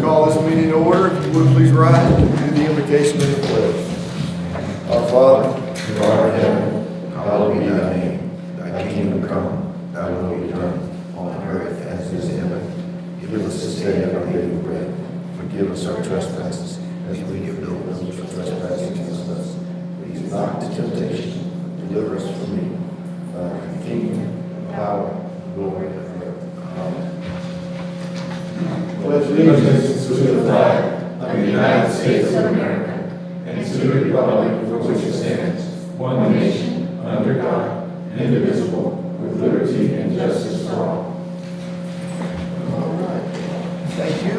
Call this meeting to order. If you would please rise and do the invocation of the pledge. Our Father, who art in heaven, hallowed be thy name. Thy kingdom come, thy will be done, on earth as it is in heaven. Give us this day our daily bread. Forgive us our trespasses, as we forgive those who trespass against us. Lead us not into temptation, deliver us from evil. Thy kingdom, power, glory forever. Amen. Pledge allegiance to the flag of the United States of America and to the republic for which it stands, one nation, under God, indivisible, with liberty and justice for all. All right. Thank you.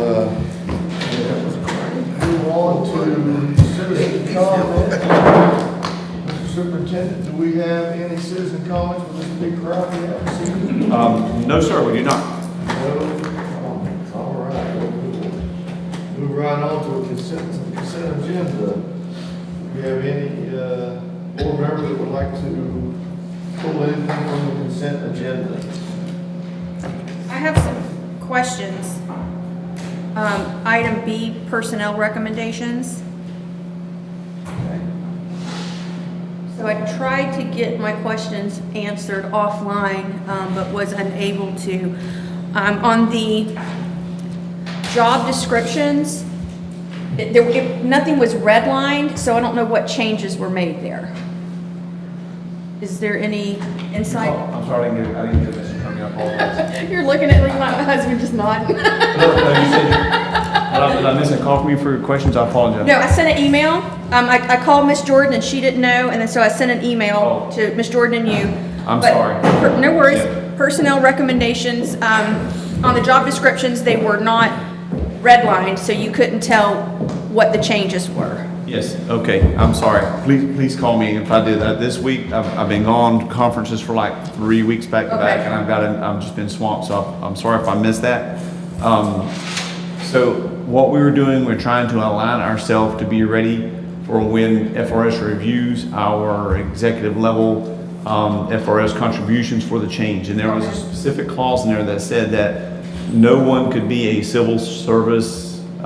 We'll move on to citizen comment. Mr. Superintendent, do we have any citizen comments with this big crowd we haven't seen? No, sir, we do not. No comments. All right. Move right on to a consent agenda. Do we have any board member that would like to pull anything from the consent agenda? I have some questions. Item B, personnel recommendations. So I tried to get my questions answered offline, but was unable to. On the job descriptions, nothing was redlined, so I don't know what changes were made there. Is there any insight? Oh, I'm sorry, I didn't get this from you. I apologize. You're looking at me like my husband just nodding. No, you said, did I miss a call from you for your questions? I apologize. No, I sent an email. I called Miss Jordan and she didn't know, and then so I sent an email to Miss Jordan and you. I'm But sorry. No worries. Yeah. Personnel recommendations, on the job descriptions, they were not redlined, so you couldn't tell what the changes were. Yes, okay, I'm sorry. Please call me if I did that. This week, I've been gone to conferences for like 3 weeks back to back, Okay. and I've just been swamped, so I'm sorry if I missed that. So what we were doing, we're trying to align ourselves to be ready for when FRS reviews our executive level FRS contributions for the change. And there was a specific clause in there that said that no one could be a civil service I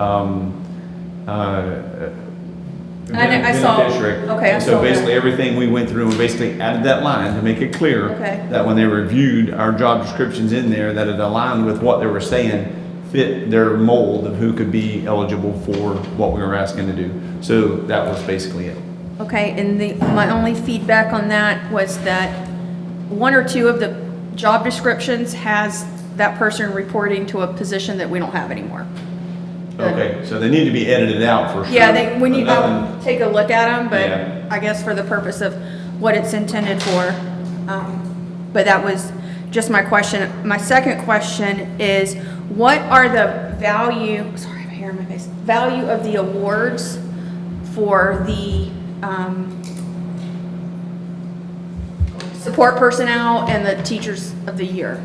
saw. beneficiary. Okay, I And saw so that. basically everything we went through, we basically added that line to make it clear Okay. that when they reviewed our job descriptions in there, that it aligned with what they were saying, fit their mold of who could be eligible for what we were asking to do. So that was basically it. Okay, and my only feedback on that was that one or two of the job descriptions has that person reporting to a position that we don't have anymore. Okay, so they need to be edited out for sure. Yeah, when you, But I'll nothing- take a look at them, but Yeah. I guess for the purpose of what it's intended for. But that was just my question. My second question is, what are the value, sorry, I have hair in my face, value of the awards for the support personnel and the teachers of the year?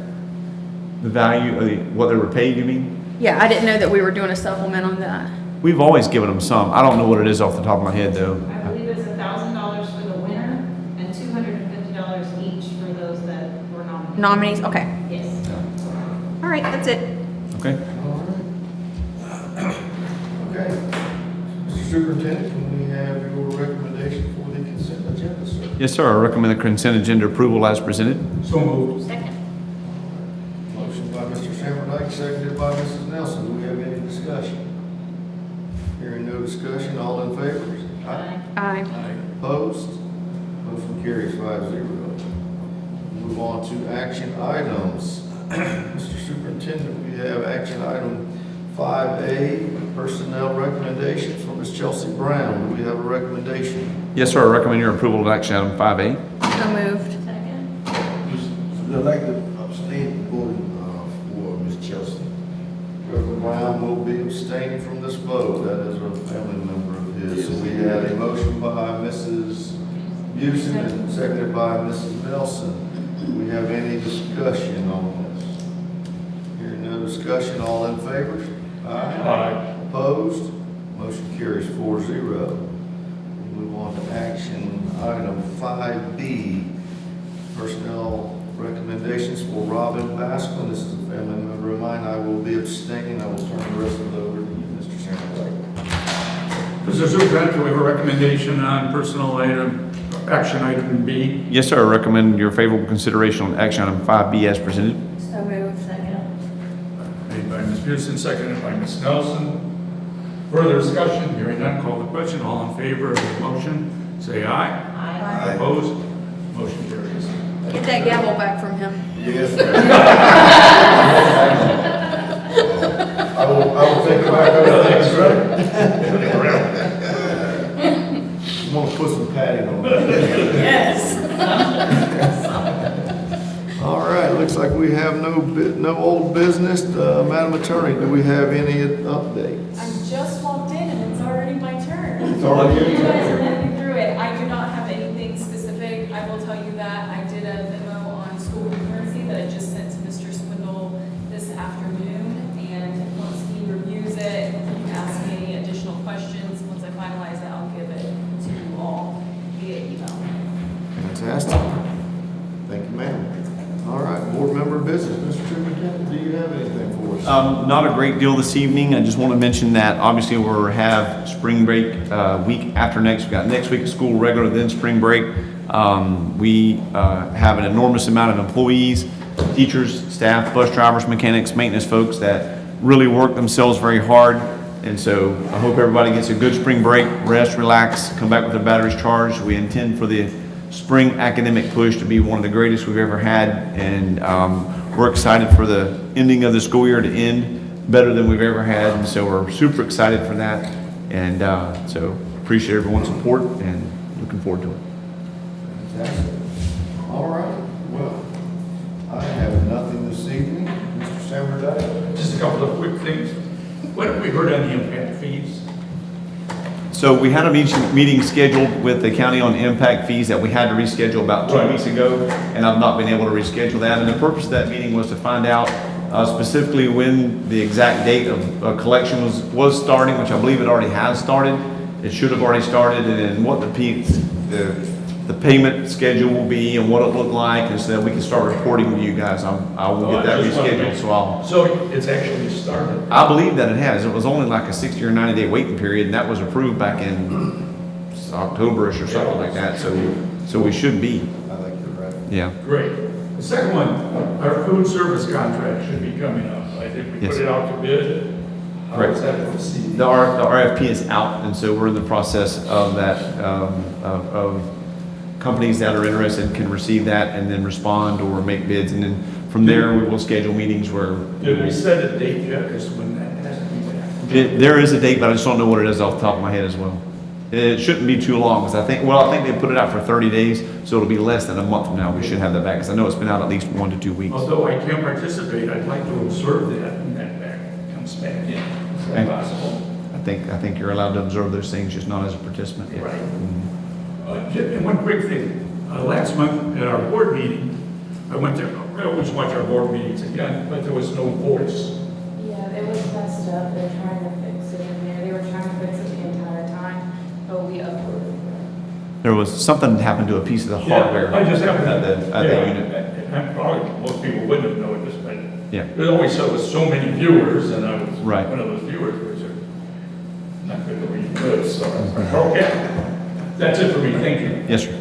The value of what they were paid, you mean? Yeah, I didn't know that we were doing a supplement on that. We've always given them some. I don't know what it is off the top of my head though. I believe it's $1,000 for the winner and $250 each for those that were nominated. Nominees, okay. Yes. All right, that's it. Okay. All right. Okay. Mr. Superintendent, can we have your recommendation for the consent agenda, sir? Yes, sir. I recommend the consent agenda approval as presented. So moved. Second. Motion by Mr. Sammerdike, seconded by Mrs. Nelson. Do we have any discussion? Hearing no discussion, all in favor? Aye. Opposed? Motion carries 5-0. Move on to action items. Mr. Superintendent, we have action item 5A, personnel recommendation for Ms. Chelsea Brown. Do we have a recommendation? Yes, sir. I recommend your approval of action item 5A. So moved. Second. I'd like to abstain voting for Ms. Chelsea. Reverend Brown will be abstaining from this vote. That is a family member of his. So we have a motion by Mrs. Houston and seconded by Mrs. Nelson. Do we have any discussion on this? Hearing no discussion, all in favor? Aye. Opposed? Motion carries 4-0. Move on to action item 5B, personnel Recommendations for Robin Bascom. This is a family member of mine. I will be abstaining. I will turn the rest of it over to you, Mr. Chairman. Mr. Superintendent, do we have a recommendation on personal item, action item B? Yes, sir. I recommend your favorable consideration on action item 5B as presented. So moved. Second. Made by Ms. Pearson, seconded by Ms. Nelson. Further discussion, hearing none, call the question. All in favor of the motion, say aye. Aye. Opposed? Motion carries. Get that gavel back from him. Yes. I will take it back over. That's right. I'm gonna put some padding on it. Yes. All right, looks like we have no old business. Madam Attorney, do we have any updates? I just walked in and it's already my turn. It's already your You guys turn. are living through it. I do not have anything specific. I will tell you that I did a memo on school concurrency that I just sent to Mr. Swindle this afternoon. And once he reviews it, he can ask me any additional questions. Once I finalize it, I'll give it to you all via email. Fantastic. Thank you, ma'am. All right, board member business. Mr. Superintendent, do you have anything for us? Not a great deal this evening. I just want to mention that obviously we'll have spring break week after next. We've got next week of school regular, then spring break. We have an enormous amount of employees, teachers, staff, bus drivers, mechanics, maintenance folks that really work themselves very hard. And so I hope everybody gets a good spring break, rest, relax, come back with their batteries charged. We intend for the spring academic push to be one of the greatest we've ever had, and we're excited for the ending of the school year to end better than we've ever had, and so we're super excited for that, and so appreciate everyone's support and looking forward to it. Fantastic. All right, well, I have nothing this evening. Mr. Sammerdale? Just a couple of quick things. What have we heard on the impact fees? So we had a meeting scheduled with the county on impact fees that we had to reschedule about 2 weeks ago, and I've not been able to reschedule that. And the purpose of that meeting was to find out specifically when the exact date of collection was starting, which I believe it already has started. It should have already started, and then what the payment schedule will be and what it looked like, and so that we can start reporting with you guys. I will get that rescheduled, So it's actually started. I believe that it has. It was only like a 60 or 90 day waiting period, and that was approved back in October-ish or something like that, so we should be. I think you're right. Yeah. Great. The second one, our food service contract should be coming up. I think we Yes. put it out to bid. How Correct. is that proceeding? The RFP is out, and so we're in the process of that, of companies that are interested can receive that and then respond or make bids, and then from there, we will schedule meetings where. Did we set a date yet as to when that has to be back? There is a date, but I just don't know what it is off the top of my head as well. It shouldn't be too long, because I think they put it out for 30 days, so it'll be less than a month from now, we should have that back, because I know it's been out at least 1 to 2 weeks. Although I can't participate, I'd like to observe that when that back comes back in. Is that Okay. possible? I think you're allowed to observe those things, just not as a participant. Yeah. Right. Mhm. And one quick thing, last month at our board meeting, I always watch our board meetings again, but there was no voice. Yeah, it was messed up. They're trying to fix it in there. They were trying to fix it the entire time, but we uploaded it. There was something that happened to a piece of the hardware. I just happened at the yeah, unit. and probably most people wouldn't have noticed, but Yeah. it always said with so many viewers, and I was Right. one of those viewers, which are not good to read good, so, okay. That's it for me, thank you. Yes, sir.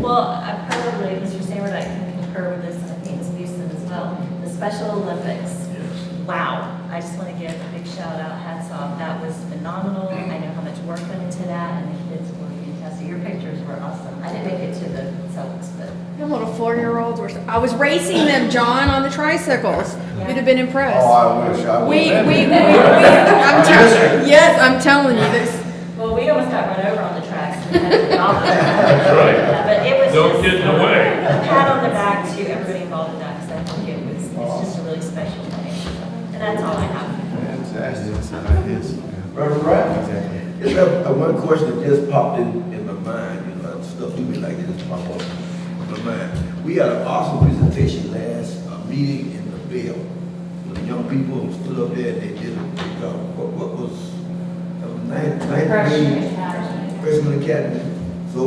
Well, I probably, Mr. Sammert, I can concur with this, and I think Ms. Houston as well. The Special Olympics, wow. I just want to give a big shout out, hats off. That was phenomenal. I know how much work went into that, and the kids were fantastic. Your pictures were awesome. I didn't make it to the Celtics, but Them little 4-year-olds were, I was racing them, John, on the tricycles. You'd have been impressed. Oh, I wish I would. Yes, I'm telling you this. well, we almost got run over on the tracks. And had to get off. That's right. But it was Don't just get in the way. a pat on the back to everybody involved in that, because I think it's just a really special day. And that's all I have. Fantastic. Reverend Wright? Exactly. Yes, one question that just popped in my mind, you know, stuff do me like that just pop up in my mind. We had an awesome presentation last meeting in the Ville. When the young people stood up there and they did a great job. What was, ninth Freshman grade? Academy. Freshman Academy. So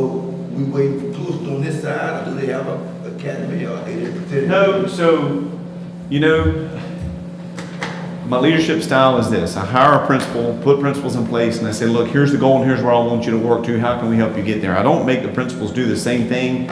we waiting for close on this side, or do they have a academy, or they didn't pretend? No, so, you know, my leadership style is this. I hire a principal, put principals in place, and I say, look, here's the goal and here's where I want you to work to. How can we help you get there? I don't make the principals do the same thing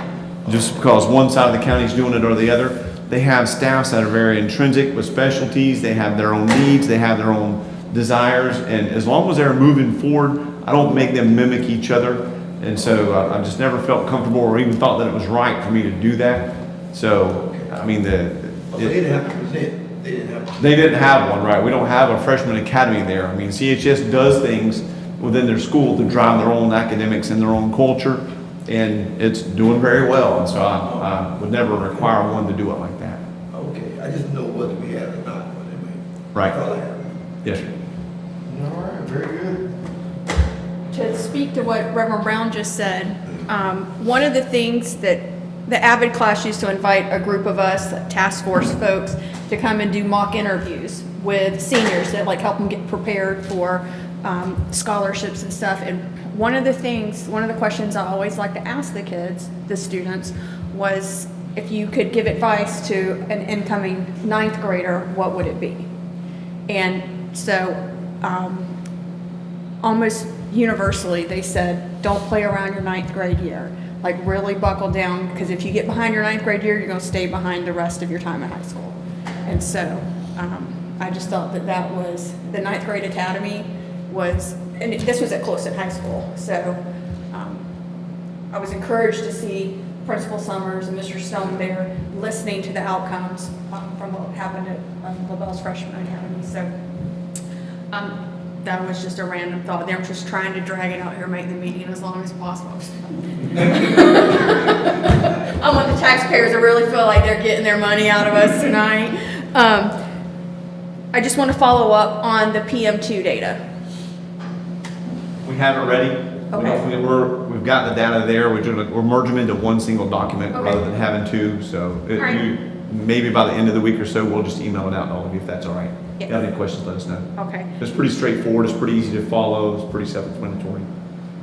just because one side of the county is doing it or the other. They have staffs that are very intrinsic with specialties. They have their own needs. They have their own desires. And as long as they're moving forward, I don't make them mimic each other. And so I just never felt comfortable or even thought that it was right for me to do that. So, I mean, They didn't have to present, they didn't have to. they didn't have one, right? We don't have a freshman academy there. I mean, CHS does things within their school to drive their own academics and their own culture, and it's doing very well. And so I would never require one to do it like that. Okay, I just know whether we have it or not, but anyway. Right. That's all I have. Yes, sir. All right, very good. To speak to what Reverend Brown just said, one of the things that the AVID class used to invite a group of us, task force folks, to come and do mock interviews with seniors that like help them get prepared for scholarships and stuff. And one of the questions I always like to ask the kids, the students, was if you could give advice to an incoming 9th grader, what would it be? And so almost universally, they said, don't play around your 9th grade year. Like really buckle down, because if you get behind your 9th grade year, you're going to stay behind the rest of your time in high school. And so I just thought that was, the 9th grade academy was, and this was at Closton High School. So I was encouraged to see Principal Summers and Mr. Stone there listening to the outcomes from what happened at LaBelle's Freshman Academy. So that was just a random thought. They were just trying to drag it out here, make the meeting as long as possible. I want the taxpayers to really feel like they're getting their money out of us tonight. I just want to follow up on the PM2 data. We have it ready. Okay. We've got the data there. We're merging them into one single document Okay. rather than having two. So All right. maybe by the end of the week or so, we'll just email it out to all of you if that's all right. Yeah. If you have any questions, let us know. Okay. It's pretty straightforward. It's pretty easy to follow. It's pretty self-explanatory.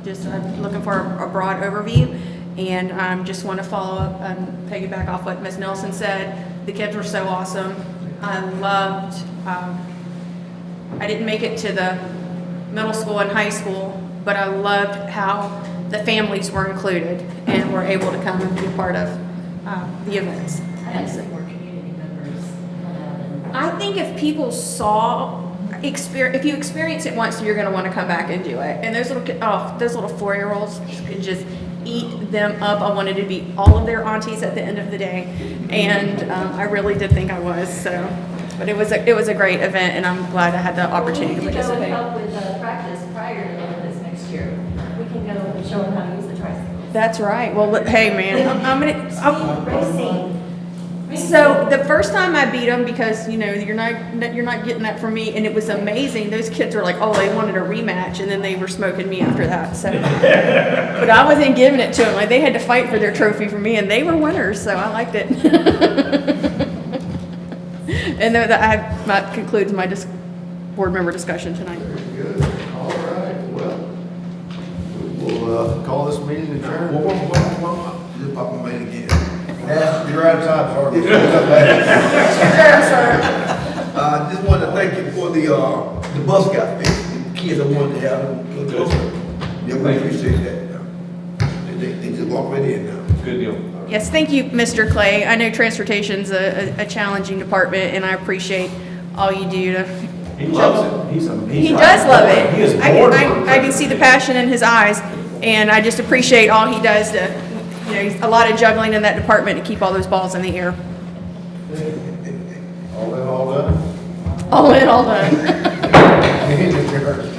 Just looking for a broad overview, and just want to follow up and piggyback off what Ms. Nelson said. The kids were so awesome. I loved, I didn't make it to the middle school and high school, but I loved how the families were included and were able to come and be a part of the events. I have some more community members come out and. I think if people saw, if you experience it once, you're going to want to come back and do it. And those little 4-year-olds could just eat them up. I wanted to be all of their aunties at the end of the day, and I really did think I was. So, but it was a great event, and I'm glad I had the opportunity to We can go and participate. help with practice prior to this next year. We can go and show them how to use the tricycles. That's right. Well, hey man, I'm gonna. Racing. So the first time I beat them, because you're not getting that from me, and it was amazing. Those kids were like, oh, they wanted a rematch, and then they were smoking me after that. So, but I wasn't giving it to them. Like they had to fight for their trophy for me, and they were winners, so I liked it. And that concludes my board member discussion tonight. Very good. All right, well, we'll call this meeting adjourned. Just pop my mind again. You're out of time, sorry. Just wanted to thank you for the bus got fixed. The kids, I wanted to have them go to. Yeah, we appreciate that. They just walk right in now. Good deal. Yes, thank you, Mr. Clay. I know transportation's a challenging department, and I appreciate all you do to. He loves it. He does love it. He is I born can, for I can see the passion in his eyes, and I just appreciate all he does to, he's a lot of juggling in that department to keep all those balls in the air. All in, all done? All in, all done. Meeting adjourned.